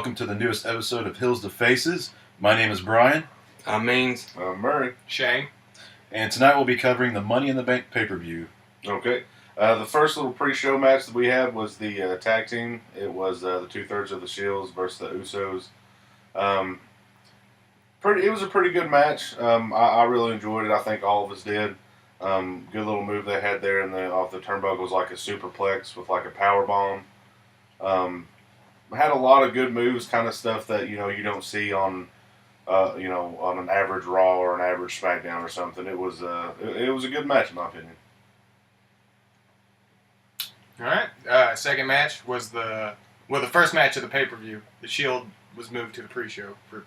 welcome to the newest episode of heelztofaces. My name is Brian. I'm Means. I'm Murray. Shane. And tonight we'll be covering the Money in the Bank pay-per-view. Okay. The first little pre-show match that we had was the tag team. It was the two-thirds of the Shields versus the Usos. It was a pretty good match. I really enjoyed it. I think all of us did. Good little move they had there off the turnbuckles, like a superplex with like a power bomb. Had a lot of good moves, kind of stuff that you don't see on on an average Raw or an average SmackDown or something. It was a good match in my opinion. All right. Second match was the first match of the pay-per-view. The Shield was moved to the pre-show for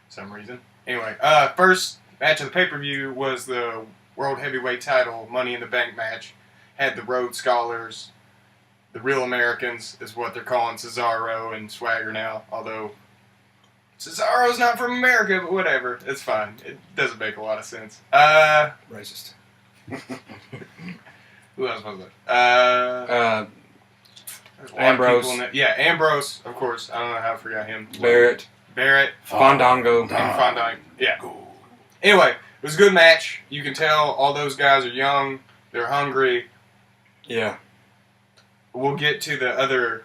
some reason. Anyway, first match of the pay-per-view was the World Heavyweight Title Money in the Bank match. Had the Rhodes Scholars, the Real Americans is what they're calling Cesaro and Swagger now. Although Cesaro's not from America, but whatever, it's fine. It doesn't make a lot of sense. Racist. Who else was it? Ambrose. Ambrose, of course. I don't know how I forgot him. Barrett. Fandango. And Fandango. Yeah. Anyway, it was a good match. You can tell all those guys are young. They're hungry. Yeah. We'll get to the other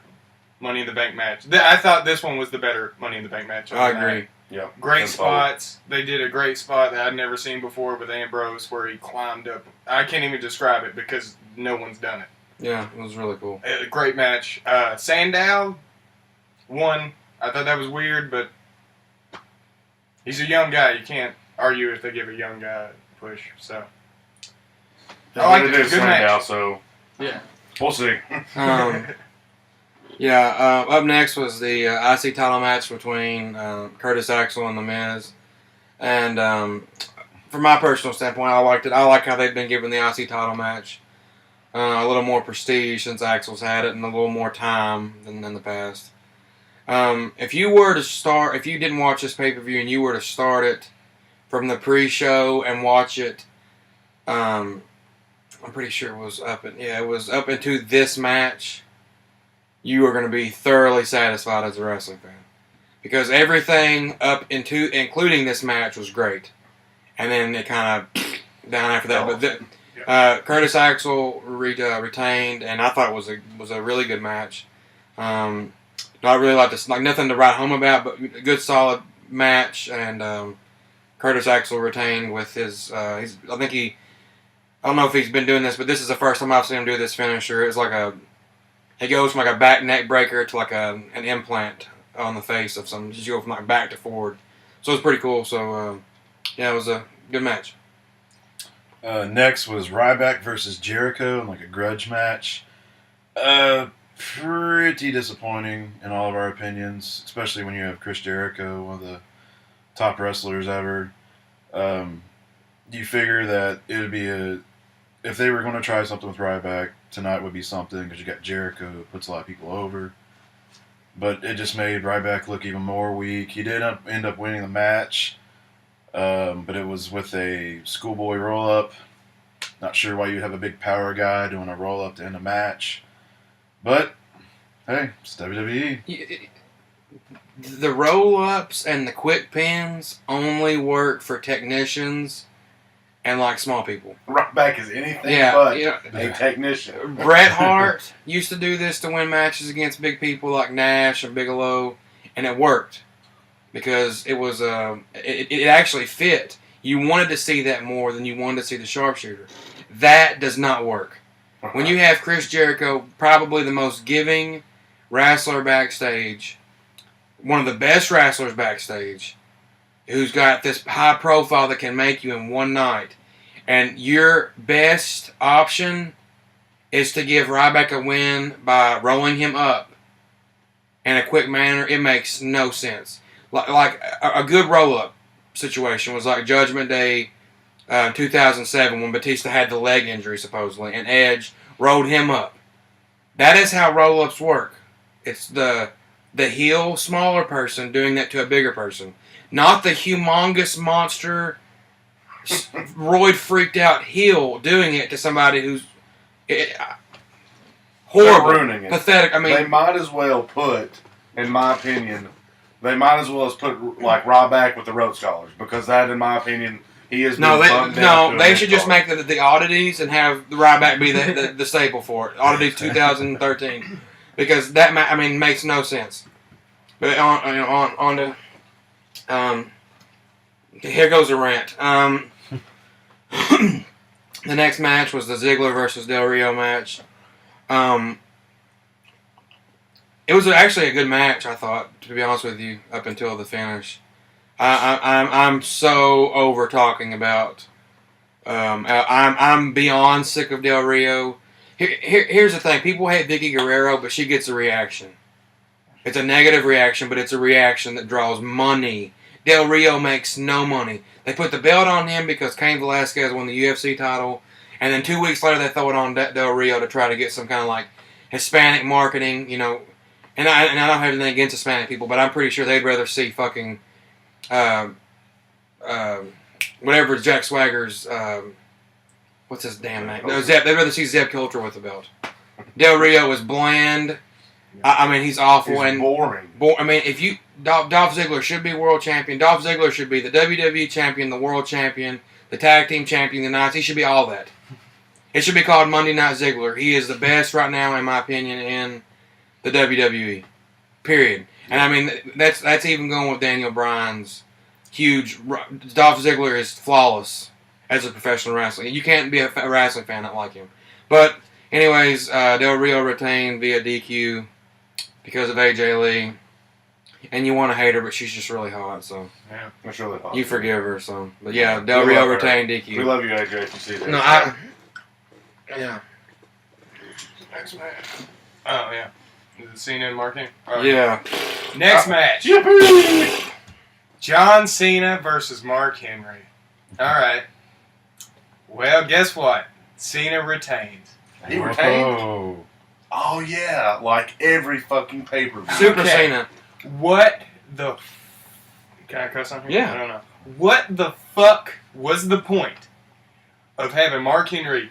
Money in the Bank match. I thought this one was the better Money in the Bank match. I agree. Yeah. Great spots. They did a great spot that I'd never seen before with Ambrose where he climbed up. I can't even describe it because no one's done it. Yeah, it was really cool. A great match. Sandow won. I thought that was weird, but he's a young guy. You can't argue if they give a young guy a push. So I like it. Good match. So yeah, we'll see. Up next was the IC title match between Curtis Axel and The Miz. And from my personal standpoint, I liked it. I like how they've been given the IC title match a little more prestige since Axel's had it and a little more time than in the past. If you didn't watch this pay-per-view and you were to start it from the pre-show and watch it, I'm pretty sure it was up into this match, you are going to be thoroughly satisfied as a wrestling fan. Because everything up into, including this match, was great. And then it kind of down after that. But Curtis Axel retained, and I thought it was a really good match. Not really nothing to write home about, but a good solid match. And Curtis Axel retained with his, I don't know if he's been doing this, but this is the first time I've seen him do this finisher. It's like he goes from like a back neck breaker to like an implant on the face of some. Just go from like back to forward. So it's pretty cool. So it was a good match. Next was Ryback versus Jericho in like a grudge match. Pretty disappointing in all of our opinions, especially when you have Chris Jericho, one of the top wrestlers ever. You figure that it would be if they were going to try something with Ryback, tonight would be something because you got Jericho who puts a lot of people over. But it just made Ryback look even more weak. He did end up winning the match, but it was with a schoolboy roll-up. Not sure why you'd have a big power guy doing a roll-up to end a match. But, hey, it's WWE. The roll-ups and the quick pins only work for technicians and like small people. Ryback is anything but a technician. Bret Hart used to do this to win matches against big people like Nash and Bigelow, and it worked because it was it actually fit. You wanted to see that more than you wanted to see the sharpshooter. That does not work. When you have Chris Jericho, probably the most giving wrestler backstage, one of the best wrestlers backstage, who's got this high profile that can make you in one night, and your best option is to give Ryback a win by rolling him up in a quick manner, it makes no sense. Like a good roll-up situation was like Judgment Day 2007 when Batista had the leg injury supposedly, and Edge rolled him up. That is how roll-ups work. It's the heel, smaller person doing that to a bigger person. Not the humongous monster, roid freaked out heel doing it to somebody who's horrible, ruining it. Pathetic. I mean, they might as well put in my opinion, they might as well have put like Ryback with the Rhodes Scholars because that, in my opinion, he is they should just make the oddities and have the Ryback be the staple for it. Oddities 2013, because that makes no sense. But on to here goes a rant. The next match was the Ziggler versus Del Rio match. It was actually a good match, I thought, to be honest with you, up until the finish. I'm so over talking about. I'm beyond sick of Del Rio. Here's the thing: people hate Vicky Guerrero, but she gets a reaction. It's a negative reaction, but it's a reaction that draws money. Del Rio makes no money. They put the belt on him because Cain Velasquez won the UFC title, and then 2 weeks later they throw it on Del Rio to try to get some kind of like Hispanic marketing, you know. And I don't have anything against Hispanic people, but I'm pretty sure they'd rather see fucking whatever Jack Swagger's what's his damn name? No, Zeb. They'd rather see Zeb Coulter with the belt. Del Rio is bland. I mean, he's awful and boring. I mean, if you Dolph Ziggler should be world champion. Dolph Ziggler should be the WWE champion, the world champion, the tag team champion, the Knights. He should be all that. It should be called Monday Night Ziggler. He is the best right now, in my opinion, in the WWE. Period. And I mean, that's even going with Daniel Bryan's huge. Dolph Ziggler is flawless as a professional wrestler. You can't be a wrestling fan not like him. But anyways, Del Rio retained via DQ because of AJ Lee. And you want to hate her, but she's just really hot, so Yeah, That's really hot. you forgive her. So, but yeah, Del Rio retained DQ. We love you, AJ. If you see that. No, yeah. next match. Oh yeah, is it Cena and Mark Henry? Yeah. Next match. Yippee! John Cena versus Mark Henry. All right. Well, guess what? Cena retained. He retained. Oh. Oh yeah, like every fucking pay-per-view. Super Okay. Cena. What the? Can I cuss on here? Yeah. I don't know. What the fuck was the point of having Mark Henry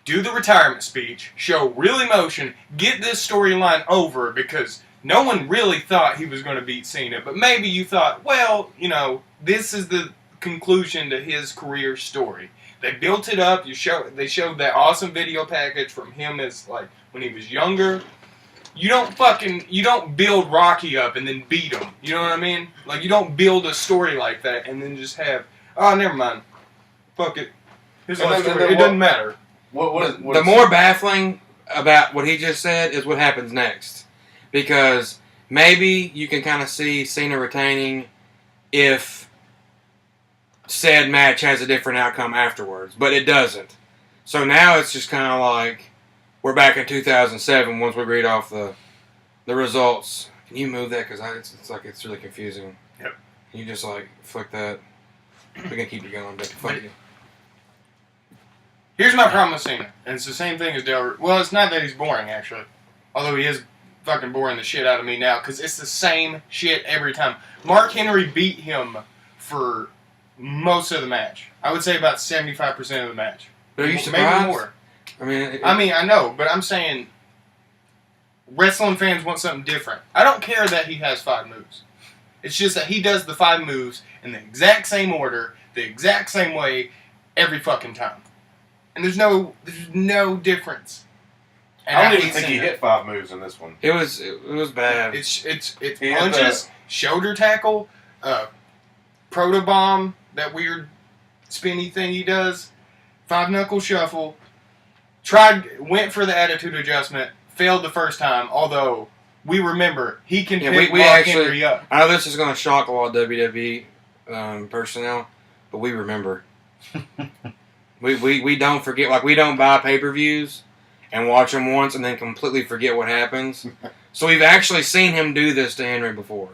do the retirement speech, show real emotion, get this storyline over because no one really thought he was going to beat Cena, but maybe you thought, well, you know, this is the conclusion to his career story. They built it up. They showed that awesome video package from him as like when he was younger. You don't build Rocky up and then beat him. You know what I mean? Like, you don't build a story like that and then just have, oh, never mind. Fuck it. His And life then story. It doesn't matter. The more baffling about what he just said is what happens next. Because maybe you can kind of see Cena retaining if said match has a different outcome afterwards. But it doesn't. So now it's just kind of like we're back in 2007 once we read off the results. Can you move that? Because it's really confusing. Yep. Can you just like flick that? We can keep you going, but fuck you. Here's my problem with Cena. And it's the same thing as Del Rio. Well, it's not that he's boring, actually. Although he is fucking boring the shit out of me now. Because it's the same shit every time. Mark Henry beat him for most of the match. I would say about 75% of the match. But are you Maybe surprised? more. I mean, I know, but I'm saying wrestling fans want something different. I don't care that he has 5 moves. It's just that he does the 5 moves in the exact same order, the exact same way, every fucking time. And there's no difference. And I don't even hate think he Cena. hit 5 moves in this one. it was bad. It's He had punches, shoulder tackle, protobomb, that weird spinny thing he does, 5-knuckle shuffle. Went for the attitude adjustment, failed the first time. Although we remember he can pick we Mark actually- Henry up. I know this is going to shock a lot of WWE personnel, but we remember. we don't forget. Like, we don't buy pay-per-views and watch them once and then completely forget what happens. So we've actually seen him do this to Henry before.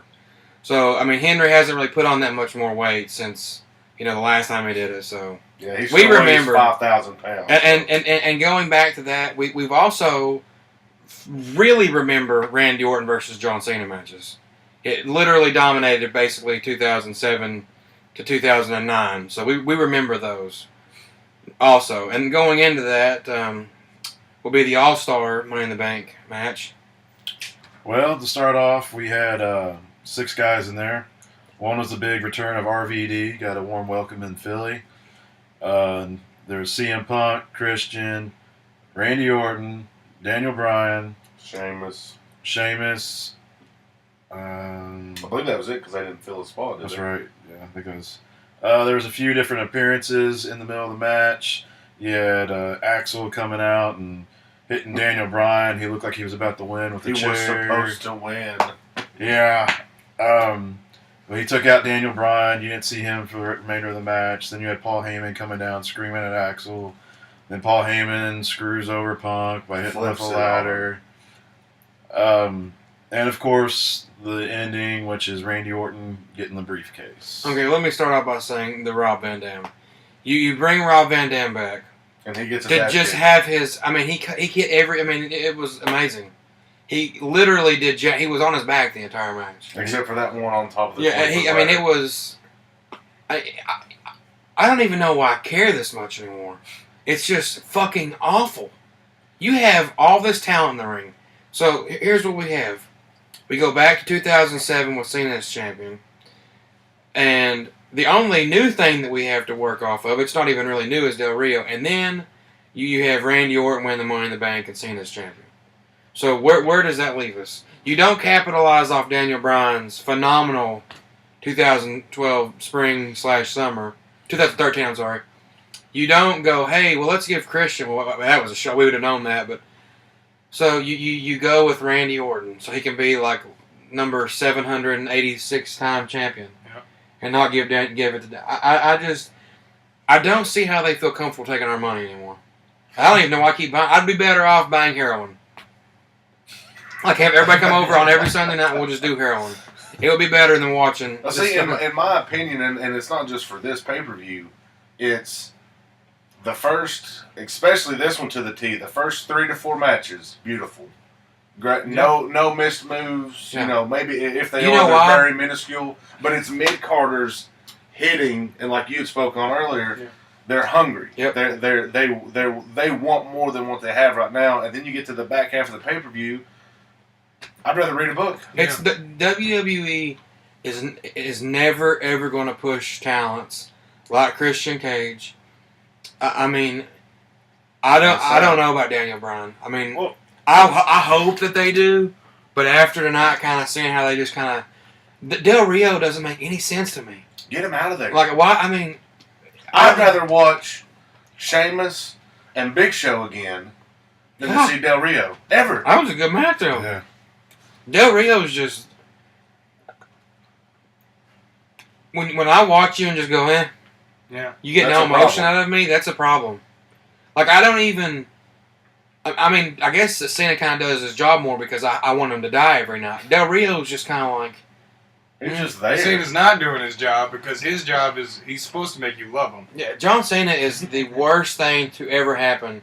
So, I mean, Henry hasn't really put on that much more weight since, the last time he did it. So Yeah, he We still weighs remember. 5,000 pounds. And going back to that, we've also really remember Randy Orton versus John Cena matches. It literally dominated basically 2007 to 2009. So we remember those also. And going into that will be the All-Star Money in the Bank match. Well, to start off, we had 6 guys in there. One was the big return of RVD, got a warm welcome in Philly. There's CM Punk, Christian, Randy Orton, Daniel Bryan, Sheamus. I believe that was it because they didn't fill a spot. That's Did they? right. Yeah, I think it was. There was a few different appearances in the middle of the match. You had Axel coming out and hitting Daniel Bryan. He looked like he was about to win with the He chair. was supposed to win. Yeah. Well, he took out Daniel Bryan. You didn't see him for the remainder of the match. Then you had Paul Heyman coming down screaming at Axel. Then Paul Heyman screws over Punk by hitting him with Flips a it ladder. And of course, the ending, which is Randy Orton getting the briefcase. Okay, let me start off by saying the Rob Van Dam. You bring Rob Van Dam back And he gets his to ass just kicked. have his. I mean, he hit every. I mean, it was amazing. He literally did. He was on his back the entire match. Except for that one on top of the Yeah, 20-foot I mean, ladder. it was. I don't even know why I care this much anymore. It's just fucking awful. You have all this talent in the ring. So here's what we have. We go back to 2007 with Cena as champion. And the only new thing that we have to work off of, it's not even really new, is Del Rio. And then you have Randy Orton win the Money in the Bank and Cena as champion. So where does that leave us? You don't capitalize off Daniel Bryan's phenomenal 2012 spring/summer. 2013, I'm sorry. You don't go, hey, well, let's give Christian. Well, that was a show. We would have known that. But so you go with Randy Orton so he can be like number 786 time champion, and not give it to. I don't see how they feel comfortable taking our money anymore. I don't even know why I keep buying. I'd be better off buying heroin. Like have everybody come over on every Sunday night and we'll just do heroin. It would be better than watching. Now, see, in my opinion, and it's not just for this pay-per-view, it's the first, especially this one to the T, the first 3 to 4 matches, beautiful. Great, no missed moves. Yeah. You know, maybe if they You know are, why? they're very minuscule. But it's mid-carders hitting, and like you had spoke on earlier, they're hungry. Yep. They want more than what they have right now. And then you get to the back half of the pay-per-view, I'd rather read a book. It's the WWE is never ever going to push talents like Christian Cage. I mean, I don't know about Daniel Bryan. I mean, Well, I hope that they do, but after tonight, kind of seeing how they just kind of Del Rio doesn't make any sense to me. get him out of there. Like why? I mean, I'd rather watch Sheamus and Big Show again than to see Del Rio. Ever. that was a good match though. Yeah. Del Rio's just when I watch you and just go, Yeah. you get That's no a emotion problem. out of me. That's a problem. Like I don't even. I mean, I guess Cena kind of does his job more because I want him to die every night. Del Rio's just kind of like. He's just there. Cena's not doing his job because his job is he's supposed to make you love him. Yeah, John Cena is the worst thing to ever happen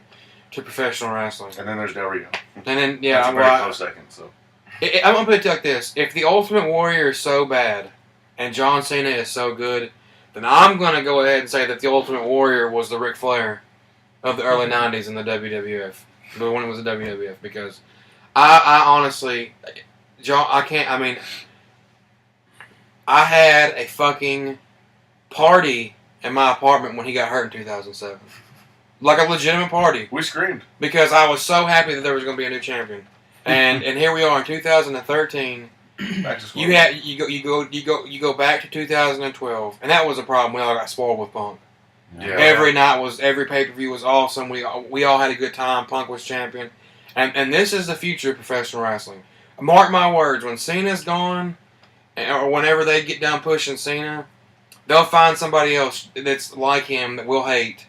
to professional wrestling. And then there's Del Rio. And then, That's a very close second. So I'm going to put it like this. If the Ultimate Warrior is so bad and John Cena is so good, then I'm going to go ahead and say that the Ultimate Warrior was the Ric Flair of the early 90s in the WWF. But when it was the WWF. Because I honestly, John, I had a fucking party in my apartment when he got hurt in 2007. Like a legitimate party. we screamed. Because I was so happy that there was going to be a new champion. And here we are in 2013. Back to square. You go back to 2012, and that was a problem. We all got spoiled with Punk. Yeah. Every pay-per-view was awesome. We all had a good time. Punk was champion, and this is the future of professional wrestling. Mark my words, when Cena's gone, or whenever they get done pushing Cena, they'll find somebody else that's like him that we'll hate,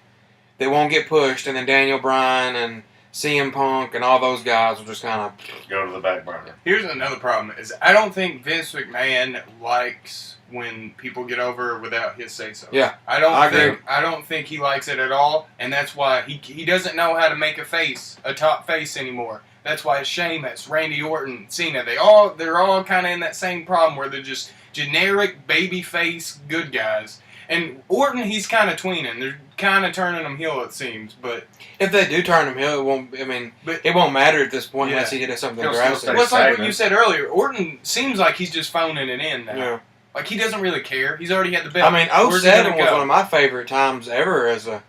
that won't get pushed, and then Daniel Bryan and CM Punk and all those guys will just kind of Go to the back burner. Here's another problem: is I don't think Vince McMahon likes when people get over without his say so. Yeah, I don't think he likes it at all, and that's why he doesn't know how to make a top face anymore. That's why Sheamus, Randy Orton, Cena, they're all kind of in that same problem where they're just generic baby face good guys. And Orton, he's kind of tweening. They're kind of turning him heel, it seems. But if they do turn him heel, it won't. I mean, it won't matter at this point unless he did something He'll still drastic. stay well, it's like what stagnant. you said earlier. Orton seems like he's just phoning it in now. Yeah. Like, he doesn't really care. He's already had the belt. I mean, Where's he 07 gonna was go? one of my favorite times ever as a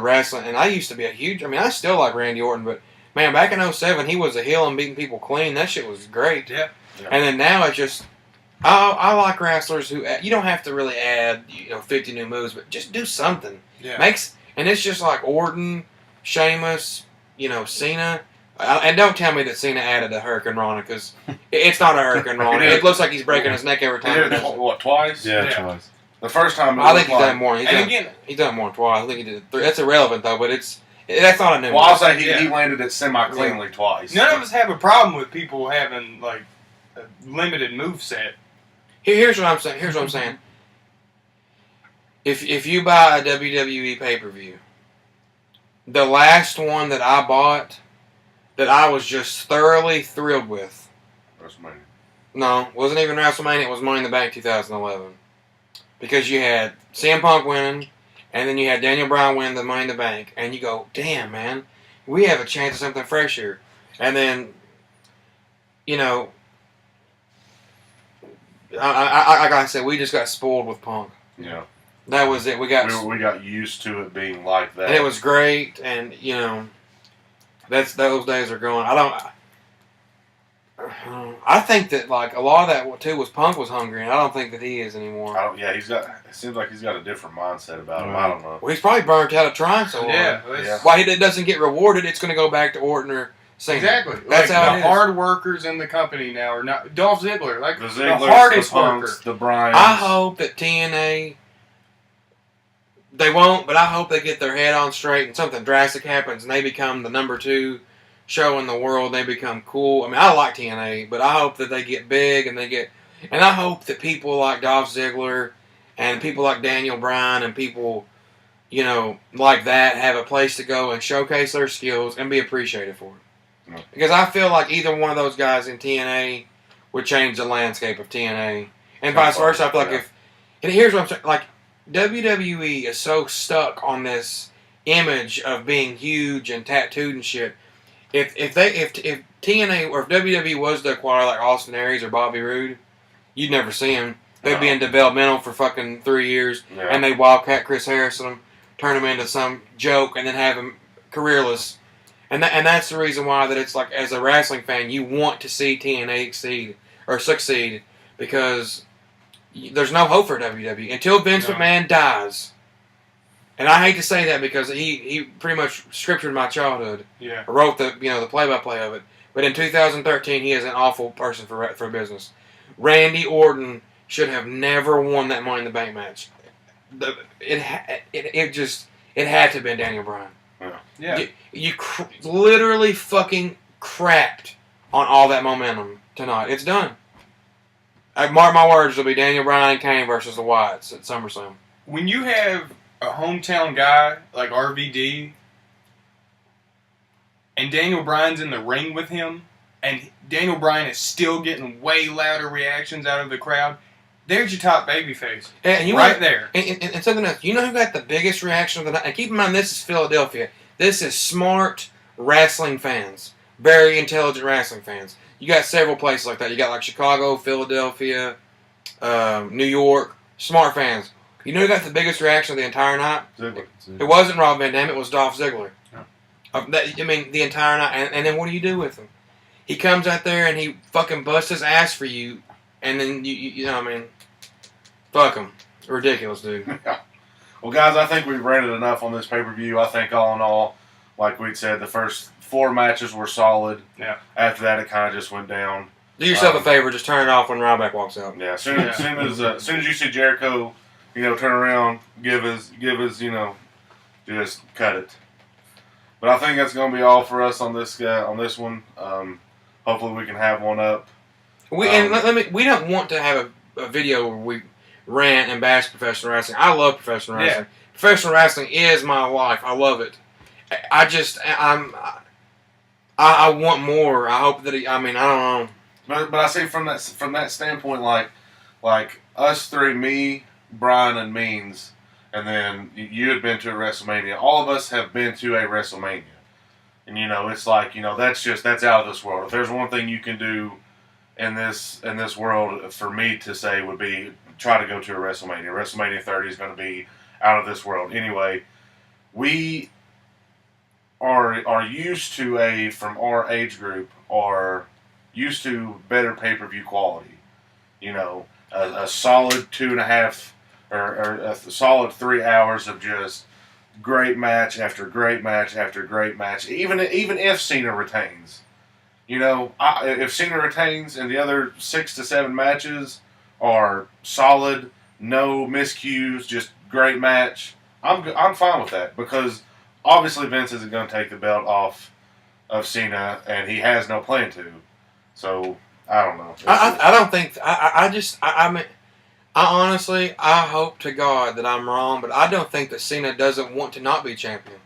wrestling, and I used to be a huge. I mean, I still like Randy Orton, but man, back in 07, he was a heel and beating people clean. That shit was great. Yeah. And then now it's just. I like wrestlers who you don't have to really add 50 new moves, but just do something. Yeah. And it's just like Orton, Sheamus, Cena. And don't tell me that Cena added a Hurricane Rana, because it's not a Hurricane Rana. It looks like he's breaking his neck every He time. did it, what, twice? Yeah, Yeah. twice. The first time, I think he's done it more. And again, He's done it more than twice. I think he did it three. That's irrelevant though, but that's not a new. Well, I'll move. say he Yeah. landed it semi-cleanly twice. none of us have a problem with people having, like, a limited move set. Here's what I'm saying. Here's what I'm saying. If you buy a WWE pay-per-view, the last one that I bought that I was just thoroughly thrilled with. WrestleMania. No, it wasn't even WrestleMania. It was Money in the Bank 2011. Because you had CM Punk winning, and then you had Daniel Bryan win the Money in the Bank, and you go, damn, man, we have a chance of something fresh here. And then, like I said, we just got spoiled with Punk. Yeah. That was it. We got used to it being like that. and it was great, and those days are gone. I think that like a lot of that too was Punk was hungry, and I don't think that he is anymore. It seems like he's got a different mindset about him. I don't know. Well, he's probably burnt out of trying so hard. Yeah. Yeah. Why he doesn't get rewarded? It's going to go back to Orton or Cena. Exactly. That's like how the it is. hard workers in the company now are not Dolph Ziggler, like The the Ziggler's, hardest the Punks, worker. the Bryans. I hope that TNA. They won't, but I hope they get their head on straight and something drastic happens and they become the number 2 show in the world. They become cool. I mean, I like TNA, but I hope that they get big and I hope that people like Dolph Ziggler and people like Daniel Bryan and people, like that have a place to go and showcase their skills and be appreciated for it. Yeah. Because I feel like either one of those guys in TNA would change the landscape of TNA. And vice versa. I feel like and here's what I'm saying, like, WWE is so stuck on this image of being huge and tattooed and shit. If TNA or if WWE was to acquire like Austin Aries or Bobby Roode, you'd never see them. They'd be in developmental for fucking 3 years, Yeah. and they'd wildcat Chris Harrison, turn him into some joke, and then have him careerless. And that's the reason why that it's like, as a wrestling fan, you want to see TNA succeed, because there's no hope for WWE until Vince McMahon dies. And I hate to say that because he pretty much scripted my childhood. Yeah. Or wrote the play-by-play of it. But in 2013, he is an awful person for business. Randy Orton should have never won that Money in the Bank match. It had to have been Daniel Bryan. Yeah. You literally fucking crapped on all that momentum tonight. It's done. I mark my words, it'll be Daniel Bryan and Kane versus the Wyatts at SummerSlam. When you have a hometown guy like RVD and Daniel Bryan's in the ring with him, and Daniel Bryan is still getting way louder reactions out of the crowd, there's your top babyface. And There. And something else, who got the biggest reaction of the night? And keep in mind, this is Philadelphia. This is smart wrestling fans. Very intelligent wrestling fans. You got several places like that. You got like Chicago, Philadelphia, New York. Smart fans. You know who got the biggest reaction of the entire night? Ziggler. It wasn't Rob Van Dam, it was Dolph Ziggler. Yeah. The entire night. And then what do you do with him? He comes out there and he fucking busts his ass for you. And then, fuck him. Ridiculous, dude. Well, guys, I think we've ranted enough on this pay-per-view. I think all in all, like we'd said, the first 4 matches were solid. Yeah. After that, it kind of just went down. Do yourself a favor, just turn it off when Ryback walks out. Yeah. As soon as you see Jericho, turn around, give us, just cut it. But I think that's going to be all for us on this one. Hopefully, we can have one up. We don't want to have a video where we rant and bash professional wrestling. I love professional wrestling. Professional wrestling is my life. I love it. I want more. I hope that I don't know. But I say from that standpoint, like us three, me, Brian and Means, and then you had been to a WrestleMania. All of us have been to a WrestleMania. And, it's like, that's out of this world. If there's one thing you can do in this world for me to say would be try to go to a WrestleMania. WrestleMania 30 is going to be out of this world. Anyway, we are used to from our age group, are used to better pay-per-view quality. A solid 2.5 or a solid 3 hours of just great match after great match after great match. Even if Cena retains, if Cena retains and the other 6 to 7 matches are solid, no miscues, just great match, I'm fine with that, because obviously Vince isn't going to take the belt off of Cena, and he has no plan to. So I don't know. I don't think I mean, I honestly, I hope to God that I'm wrong, but I don't think that Cena doesn't want to not be champion.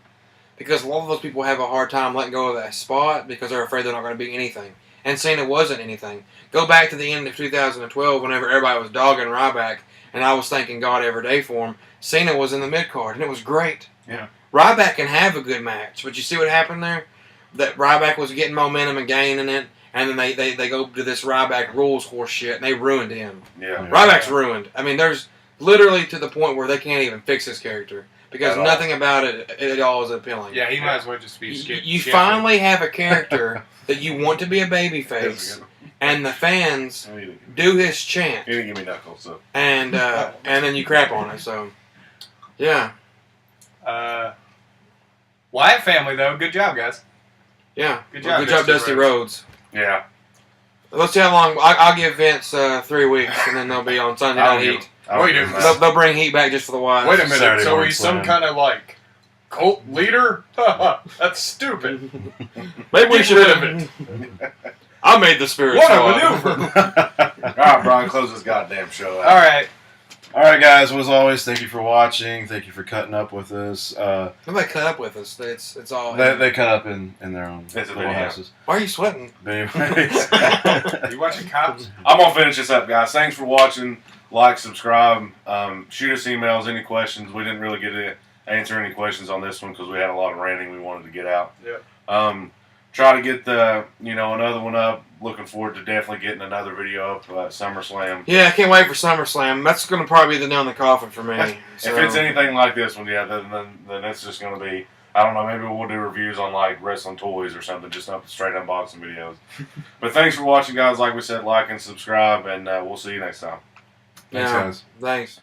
Because a lot of those people have a hard time letting go of that spot because they're afraid they're not going to be anything. And Cena wasn't anything. Go back to the end of 2012 whenever everybody was dogging Ryback, and I was thanking God every day for him. Cena was in the mid-card, and it was great. Yeah. Ryback can have a good match, but you see what happened there? That Ryback was getting momentum and gaining it, and then they go to this Ryback rules horse shit, and they ruined him. Yeah. Ryback's ruined. I mean, there's literally to the point where they can't even fix his character because nothing about it at all is appealing. Yeah, he might as well just be You finally have a character that you want to be a babyface, and the fans do his chant. He didn't give me knuckles, so. And then you crap on it. So, yeah. Wyatt family, though. Good job, guys. Yeah. Good job, Dusty Rhodes. Yeah. Let's see how long. I'll give Vince 3 weeks, and then they'll be on Sunday Night Heat. Wait a minute. They'll bring Heat back just for the Wyatts. Wait a minute. Saturday So morning he's some slam. kind of like cult leader? That's stupid. Maybe we Get should rid of it. I made the spirit. What squad. a maneuver! All right, Brian, close this goddamn show out. All right. All right, guys. As always, thank you for watching. Thank you for cutting up with us. Nobody cut up with us. It's all. They cut up in their own It's a little video. houses. Why are you sweating? But anyways, You watching Cops? I'm going to finish this up, guys. Thanks for watching. Like, subscribe. Shoot us emails, any questions. We didn't really get to answer any questions on this one because we had a lot of ranting we wanted to get out. Yeah. Try to get another one up. Looking forward to definitely getting another video up at SummerSlam. Yeah, I can't wait for SummerSlam. That's going to probably be the nail in the coffin for me. So. If it's anything like this one, yeah, then it's just going to be, I don't know, maybe we'll do reviews on like wrestling toys or something, just straight unboxing videos. But thanks for watching, guys. Like we said, like and subscribe, and we'll see you next time. thanks, Yeah, guys. thanks.